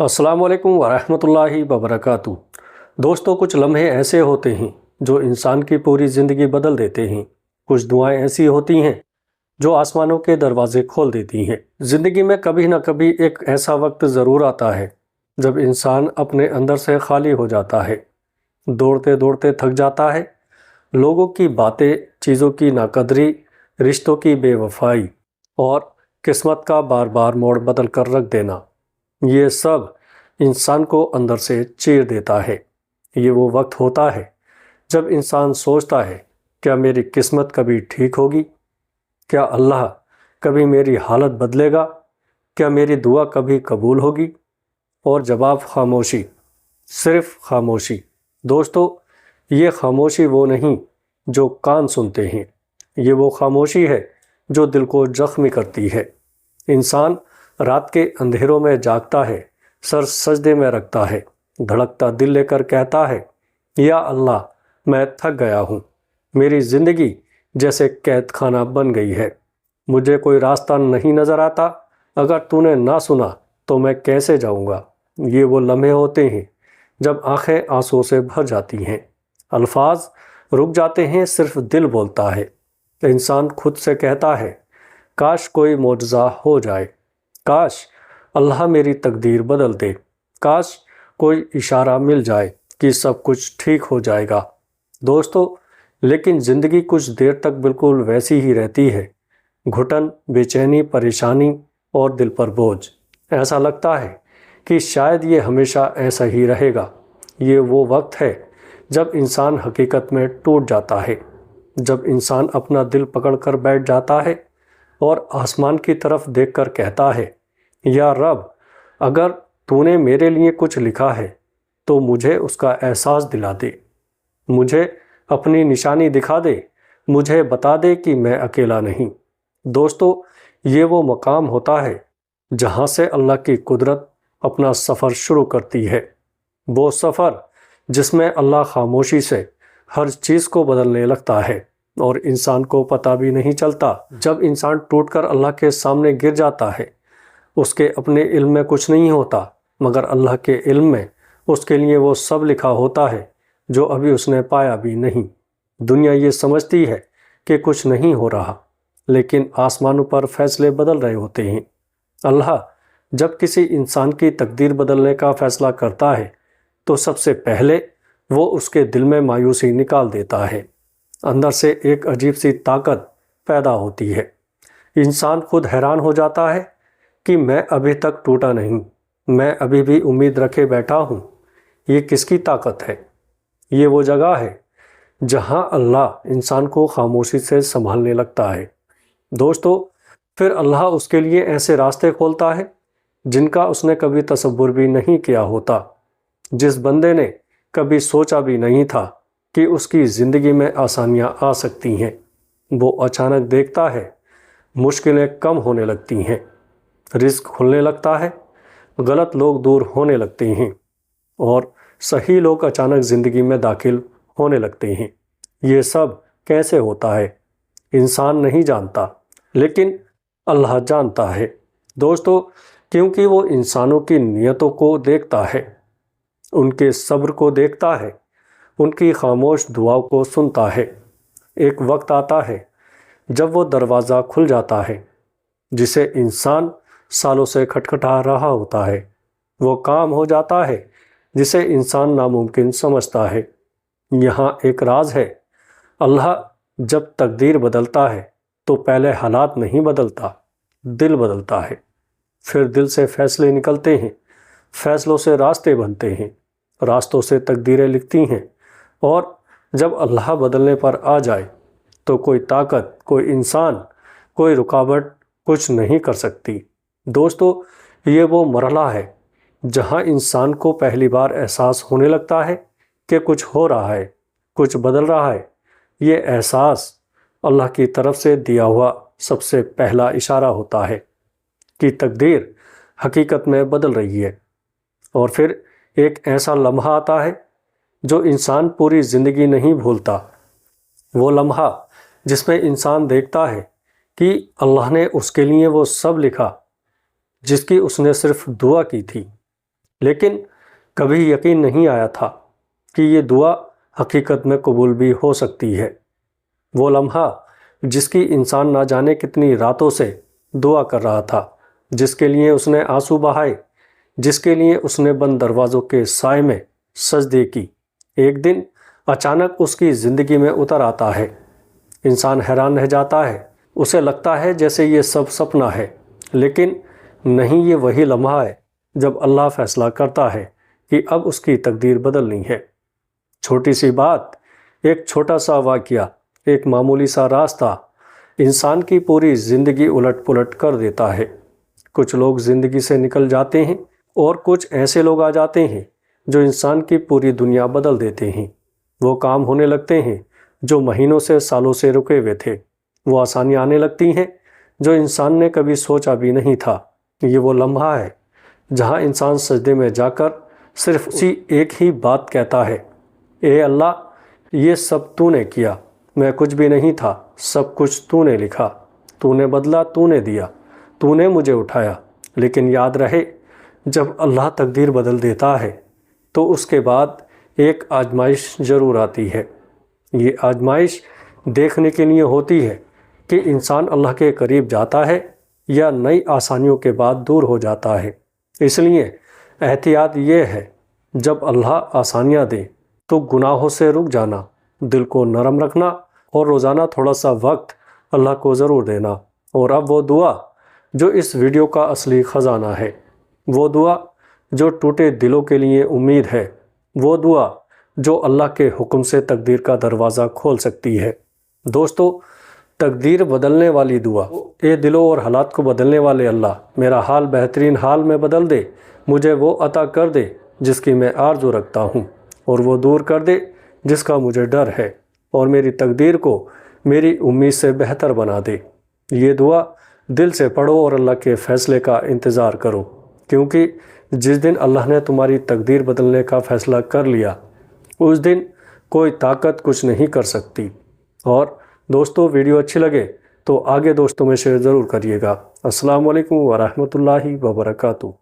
السلام علیکم ورحمۃ اللہ وبرکاتہ۔ دوستو، کچھ لمحے ایسے ہوتے ہیں جو انسان کی پوری زندگی بدل دیتے ہیں۔ کچھ دعائیں ایسی ہوتی ہیں جو آسمانوں کے دروازے کھول دیتی ہیں۔ زندگی میں کبھی نہ کبھی ایک ایسا وقت ضرور آتا ہے جب انسان اپنے اندر سے خالی ہو جاتا ہے، دوڑتے دوڑتے تھک جاتا ہے۔ لوگوں کی باتیں، چیزوں کی ناقدری، رشتوں کی بے وفائی اور قسمت کا بار بار موڑ بدل کر رکھ دینا، یہ سب انسان کو اندر سے چیر دیتا ہے۔ یہ وہ وقت ہوتا ہے جب انسان سوچتا ہے، کیا میری قسمت کبھی ٹھیک ہوگی؟ کیا اللہ کبھی میری حالت بدلے گا؟ کیا میری دعا کبھی قبول ہوگی؟ اور جواب خاموشی، صرف خاموشی۔ دوستو، یہ خاموشی وہ نہیں جو کان سنتے ہیں، یہ وہ خاموشی ہے جو دل کو زخمی کرتی ہے۔ انسان رات کے اندھیروں میں جاگتا ہے، سر سجدے میں رکھتا ہے، دھڑکتا دل لے کر کہتا ہے، یا اللہ، میں تھک گیا ہوں، میری زندگی جیسے قید خانہ بن گئی ہے، مجھے کوئی راستہ نہیں نظر آتا، اگر تو نے نہ سنا تو میں کیسے جاؤں گا؟ یہ وہ لمحے ہوتے ہیں جب آنکھیں آنسوں سے بھر جاتی ہیں، الفاظ رک جاتے ہیں، صرف دل بولتا ہے۔ انسان خود سے کہتا ہے، کاش کوئی معجزہ ہو جائے، کاش اللہ میری تقدیر بدل دے، کاش کوئی اشارہ مل جائے کہ سب کچھ ٹھیک ہو جائے گا۔ دوستو، لیکن زندگی کچھ دیر تک بالکل ویسی ہی رہتی ہے، گھٹن، بے چینی، پریشانی اور دل پر بوجھ۔ ایسا لگتا ہے کہ شاید یہ ہمیشہ ایسا ہی رہے گا۔ یہ وہ وقت ہے جب انسان حقیقت میں ٹوٹ جاتا ہے، جب انسان اپنا دل پکڑ کر بیٹھ جاتا ہے اور آسمان کی طرف دیکھ کر کہتا ہے، یا رب، اگر تو نے میرے لیے کچھ لکھا ہے تو مجھے اس کا احساس دلا دے، مجھے اپنی نشانی دکھا دے، مجھے بتا دے کہ میں اکیلا نہیں۔ دوستو، یہ وہ مقام ہوتا ہے جہاں سے اللہ کی قدرت اپنا سفر شروع کرتی ہے، وہ سفر جس میں اللہ خاموشی سے ہر چیز کو بدلنے لگتا ہے اور انسان کو پتہ بھی نہیں چلتا۔ جب انسان ٹوٹ کر اللہ کے سامنے گر جاتا ہے، اس کے اپنے علم میں کچھ نہیں ہوتا، مگر اللہ کے علم میں اس کے لیے وہ سب لکھا ہوتا ہے جو ابھی اس نے پایا بھی نہیں۔ دنیا یہ سمجھتی ہے کہ کچھ نہیں ہو رہا، لیکن آسمانوں پر فیصلے بدل رہے ہوتے ہیں۔ اللہ جب کسی انسان کی تقدیر بدلنے کا فیصلہ کرتا ہے تو سب سے پہلے وہ اس کے دل میں مایوسی نکال دیتا ہے، اندر سے ایک عجیب سی طاقت پیدا ہوتی ہے۔ انسان خود حیران ہو جاتا ہے کہ میں ابھی تک ٹوٹا نہیں، میں ابھی بھی امید رکھے بیٹھا ہوں۔ یہ کس کی طاقت ہے؟ یہ وہ جگہ ہے جہاں اللہ انسان کو خاموشی سے سنبھالنے لگتا ہے۔ دوستو، پھر اللہ اس کے لیے ایسے راستے کھولتا ہے جن کا اس نے کبھی تصور بھی نہیں کیا ہوتا۔ جس بندے نے کبھی سوچا بھی نہیں تھا کہ اس کی زندگی میں آسانیاں آ سکتی ہیں، وہ اچانک دیکھتا ہے مشکلیں کم ہونے لگتی ہیں، رزق کھلنے لگتا ہے، غلط لوگ دور ہونے لگتے ہیں اور صحیح لوگ اچانک زندگی میں داخل ہونے لگتے ہیں۔ یہ سب کیسے ہوتا ہے؟ انسان نہیں جانتا، لیکن اللہ جانتا ہے۔ دوستو، کیونکہ وہ انسانوں کی نیتوں کو دیکھتا ہے، ان کے صبر کو دیکھتا ہے، ان کی خاموش دعاؤں کو سنتا ہے۔ ایک وقت آتا ہے جب وہ دروازہ کھل جاتا ہے جسے انسان سالوں سے کھٹکھٹا رہا ہوتا ہے، وہ کام ہو جاتا ہے جسے انسان ناممکن سمجھتا ہے۔ یہاں ایک راز ہے، اللہ جب تقدیر بدلتا ہے تو پہلے حالات نہیں بدلتا، دل بدلتا ہے۔ پھر دل سے فیصلے نکلتے ہیں، فیصلوں سے راستے بنتے ہیں، راستوں سے تقدیریں لکھتی ہیں، اور جب اللہ بدلنے پر آ جائے تو کوئی طاقت، کوئی انسان، کوئی رکاوٹ کچھ نہیں کر سکتی۔ دوستو، یہ وہ مرحلہ ہے جہاں انسان کو پہلی بار احساس ہونے لگتا ہے کہ کچھ ہو رہا ہے، کچھ بدل رہا ہے۔ یہ احساس اللہ کی طرف سے دیا ہوا سب سے پہلا اشارہ ہوتا ہے کہ تقدیر حقیقت میں بدل رہی ہے۔ اور پھر ایک ایسا لمحہ آتا ہے جو انسان پوری زندگی نہیں بھولتا، وہ لمحہ جس میں انسان دیکھتا ہے کہ اللہ نے اس کے لیے وہ سب لکھا جس کی اس نے صرف دعا کی تھی، لیکن کبھی یقین نہیں آیا تھا کہ یہ دعا حقیقت میں قبول بھی ہو سکتی ہے۔ وہ لمحہ جس کی انسان نہ جانے کتنی راتوں سے دعا کر رہا تھا، جس کے لیے اس نے آنسو بہائے، جس کے لیے اس نے بند دروازوں کے سائے میں سجدے کی، ایک دن اچانک اس کی زندگی میں اتر آتا ہے۔ انسان حیران رہ جاتا ہے، اسے لگتا ہے جیسے یہ سب سپنا ہے، لیکن نہیں، یہ وہی لمحہ ہے جب اللہ فیصلہ کرتا ہے کہ اب اس کی تقدیر بدلنی ہے۔ چھوٹی سی بات، ایک چھوٹا سا واقعہ، ایک معمولی سا راستہ انسان کی پوری زندگی الٹ پلٹ کر دیتا ہے۔ کچھ لوگ زندگی سے نکل جاتے ہیں اور کچھ ایسے لوگ آ جاتے ہیں جو انسان کی پوری دنیا بدل دیتے ہیں۔ وہ کام ہونے لگتے ہیں جو مہینوں سے سالوں سے رکے ہوئے تھے، وہ آسانیاں آنے لگتی ہیں جو انسان نے کبھی سوچا بھی نہیں تھا۔ یہ وہ لمحہ ہے جہاں انسان سجدے میں جا کر صرف اسی ایک ہی بات کہتا ہے، اے اللہ، یہ سب تو نے کیا، میں کچھ بھی نہیں تھا، سب کچھ تو نے لکھا، تو نے بدلا، تو نے دیا، تو نے مجھے اٹھایا۔ لیکن یاد رہے، جب اللہ تقدیر بدل دیتا ہے تو اس کے بعد ایک آزمائش ضرور آتی ہے۔ یہ آزمائش دیکھنے کے لیے ہوتی ہے کہ انسان اللہ کے قریب جاتا ہے یا نئی آسانیوں کے بعد دور ہو جاتا ہے۔ اس لیے احتیاط یہ ہے، جب اللہ آسانیاں دے تو گناہوں سے رک جانا، دل کو نرم رکھنا اور روزانہ تھوڑا سا وقت اللہ کو ضرور دینا۔ اور اب وہ دعا جو اس ویڈیو کا اصلی خزانہ ہے، وہ دعا جو ٹوٹے دلوں کے لیے امید ہے، وہ دعا جو اللہ کے حکم سے تقدیر کا دروازہ کھول سکتی ہے۔ دوستو، تقدیر بدلنے والی دعا، اے دلوں اور حالات کو بدلنے والے اللہ، میرا حال بہترین حال میں بدل دے، مجھے وہ عطا کر دے جس کی میں آرزو رکھتا ہوں، اور وہ دور کر دے جس کا مجھے ڈر ہے، اور میری تقدیر کو میری امید سے بہتر بنا دے۔ یہ دعا دل سے پڑھو اور اللہ کے فیصلے کا انتظار کرو، کیونکہ جس دن اللہ نے تمہاری تقدیر بدلنے کا فیصلہ کر لیا، اس دن کوئی طاقت کچھ نہیں کر سکتی۔ اور دوستو، ویڈیو اچھی لگے تو آگے دوستوں میں شیئر ضرور کریے گا۔ السلام علیکم ورحمۃ اللہ وبرکاتہ۔